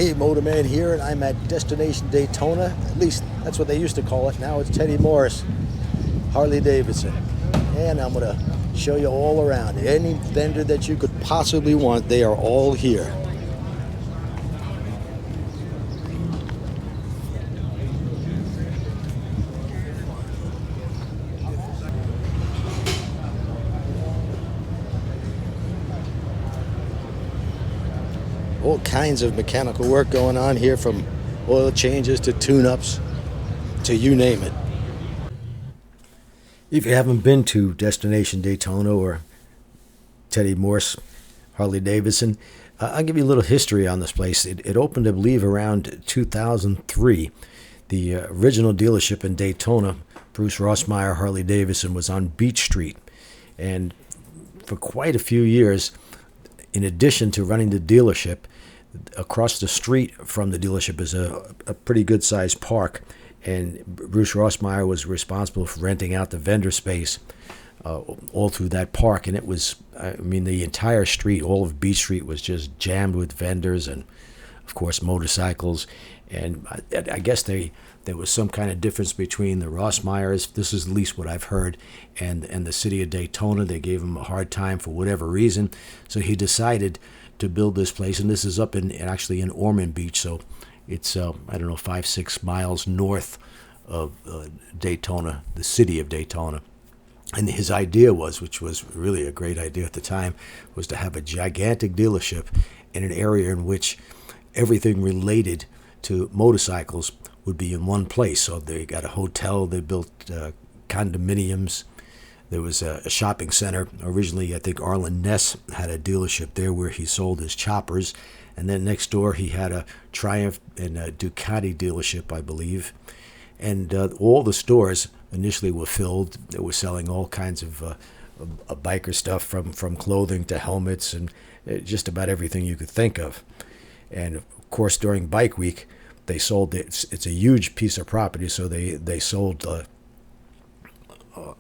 Hey, Motorman here, and I'm at Destination Daytona. At least that's what they used to call it. Now it's Teddy Morris, Harley Davidson. And I'm going to show you all around. Any vendor that you could possibly want, they are all here. All kinds of mechanical work going on here, from oil changes to tune-ups to you name it. If you haven't been to Destination Daytona or Teddy Morse Harley Davidson, I'll give you a little history on this place. It opened, I believe, around 2003. The original dealership in Daytona, Bruce Rossmeyer Harley Davidson, was on Beach Street. And for quite a few years, in addition to running the dealership, across the street from the dealership is a pretty good-sized park, and Bruce Rossmeyer was responsible for renting out the vendor space all through that park. And it was, I mean, the entire street, all of Beach Street, was just jammed with vendors and, of course, motorcycles. And I guess there was some kind of difference between the Rossmeyers, this is at least what I've heard, and the city of Daytona. They gave him a hard time for whatever reason, so he decided to build this place. And this is up actually in Ormond Beach, so it's I don't know, 5-6 miles north of Daytona, the city of Daytona. And his idea was, which was really a great idea at the time, was to have a gigantic dealership in an area in which everything related to motorcycles would be in one place. So they got a hotel, they built condominiums, there was a shopping center. Originally, I think Arlen Ness had a dealership there where he sold his choppers, and then next door he had a Triumph and a Ducati dealership, I believe. And all the stores initially were filled. They were selling all kinds of biker stuff, from clothing to helmets and just about everything you could think of. And of course, during Bike Week, they sold it. It's a huge piece of property, so they sold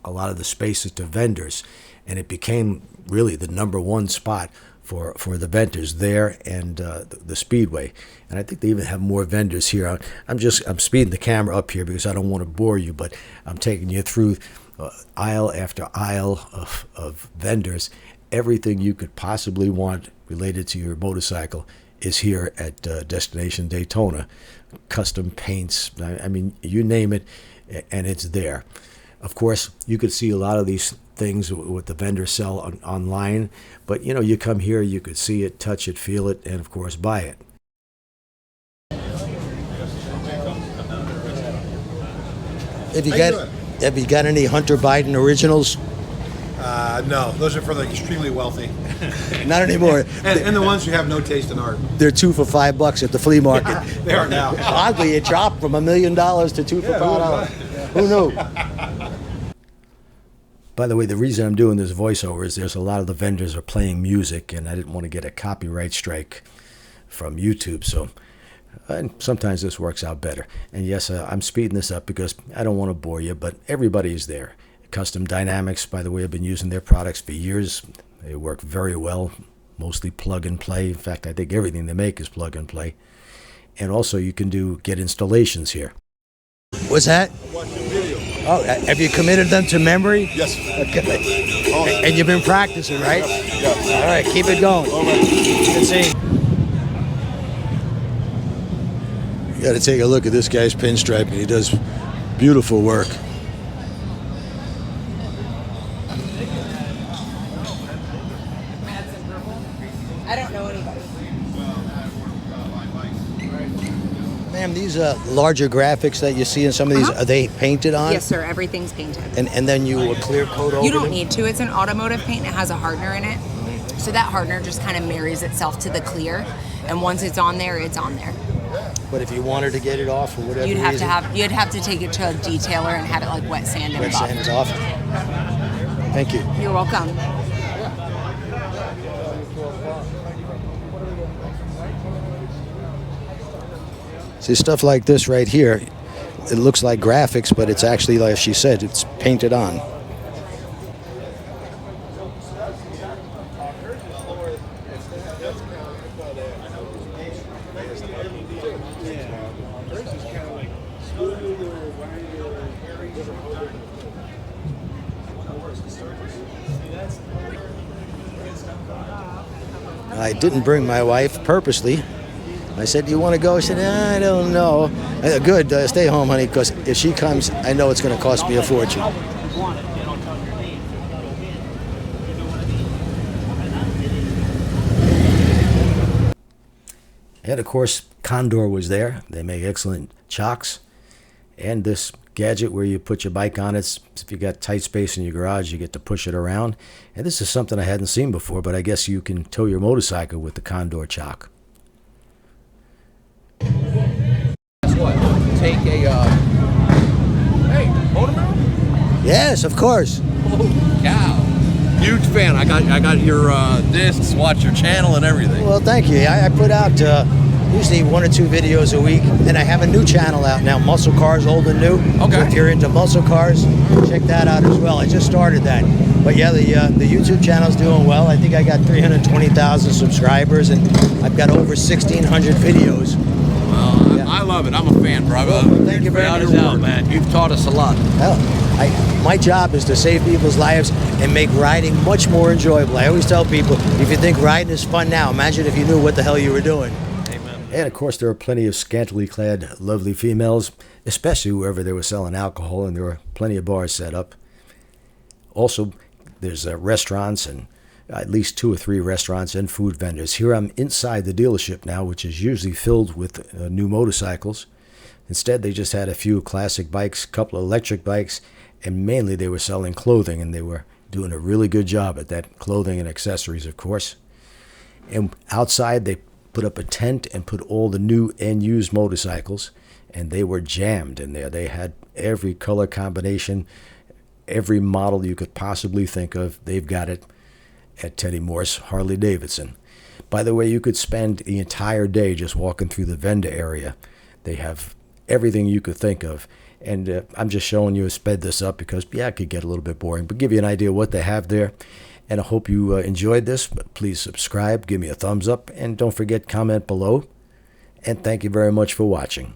a lot of the spaces to vendors, and it became really the number one spot for the vendors there and the Speedway. And I think they even have more vendors here. I'm speeding the camera up here because I don't want to bore you, but I'm taking you through aisle after aisle of vendors. Everything you could possibly want related to your motorcycle is here at Destination Daytona. Custom paints, I mean, you name it, and it's there. Of course, you could see a lot of these things what the vendors sell online, but you come here, you could see it, touch it, feel it, and of course buy it. Have you got any Hunter Biden originals? No, those are for the extremely wealthy. Not anymore. and the ones who have no taste in art. They're 2 for $5 at the flea market. They are now. Oddly, it dropped from $1 million to 2 for $5. Who knew? By the way, the reason I'm doing this voiceover is there's a lot of the vendors are playing music, and I didn't want to get a copyright strike from YouTube, so and sometimes this works out better. And yes, I'm speeding this up because I don't want to bore you, but everybody is there. Custom Dynamics, by the way, I've been using their products for years. They work very well, mostly plug and play. In fact, I think everything they make is plug and play. And also you can get installations here. What's that? Oh, have you committed them to memory? Yes. Okay. And you've been practicing, right? Yes. All right, keep it going. All right. Good seeing you. You got to take a look at this guy's pinstriping. He does beautiful work. I don't know anybody. Ma'am, these larger graphics that you see in some of these, are they painted on? Yes, sir. Everything's painted. And then you clear coat over You don't them? need to. It's an automotive paint. It has a hardener in it. So that hardener just kind of marries itself to the clear. And once it's on there, it's on there. But if you wanted to get it off for whatever You'd have reason, to take it to a detailer and have it like wet sand and wet buff. sand is off. Thank you. You're welcome. See, stuff like this right here, it looks like graphics, but it's actually, like she said, it's painted on. I didn't bring my wife purposely. I said, "Do you want to go?" She said, "I don't know." Good, stay home, honey, because if she comes, I know it's going to cost me a fortune. And of course, Condor was there. They make excellent chocks. And this gadget where you put your bike on it, if you got tight space in your garage, you get to push it around. And this is something I hadn't seen before, but I guess you can tow your motorcycle with the Condor chock. Guess what? Take a, hey, motorman? Yes, of course. Holy cow. Huge fan. I got your discs, watch your channel and everything. Well, thank you. I put out usually 1 or 2 videos a week, and I have a new channel out now, Muscle Cars Old and New. Okay. So if you're into muscle cars, check that out as well. I just started that. But yeah, the YouTube channel's doing well. I think I got 320,000 subscribers, and I've got over 1,600 videos. Well, Yeah. I love it. I'm a fan, brother. Well, thank you very much. Without a doubt, man. You've taught us a lot. Well, my job is to save people's lives and make riding much more enjoyable. I always tell people, if you think riding is fun now, imagine if you knew what the hell you were doing. Amen. And of course, there are plenty of scantily clad, lovely females, especially wherever they were selling alcohol, and there were plenty of bars set up. Also, there's restaurants, and at least 2 or 3 restaurants and food vendors. Here I'm inside the dealership now, which is usually filled with new motorcycles. Instead, they just had a few classic bikes, a couple of electric bikes, and mainly they were selling clothing, and they were doing a really good job at that, clothing and accessories, of course. And outside, they put up a tent and put all the new and used motorcycles, and they were jammed in there. They had every color combination, every model you could possibly think of. They've got it at Teddy Morse Harley Davidson. By the way, you could spend the entire day just walking through the vendor area. They have everything you could think of. And I'm just showing you, sped this up because, yeah, it could get a little bit boring, but give you an idea what they have there. And I hope you enjoyed this. But please subscribe, give me a thumbs up, and don't forget, comment below. And thank you very much for watching.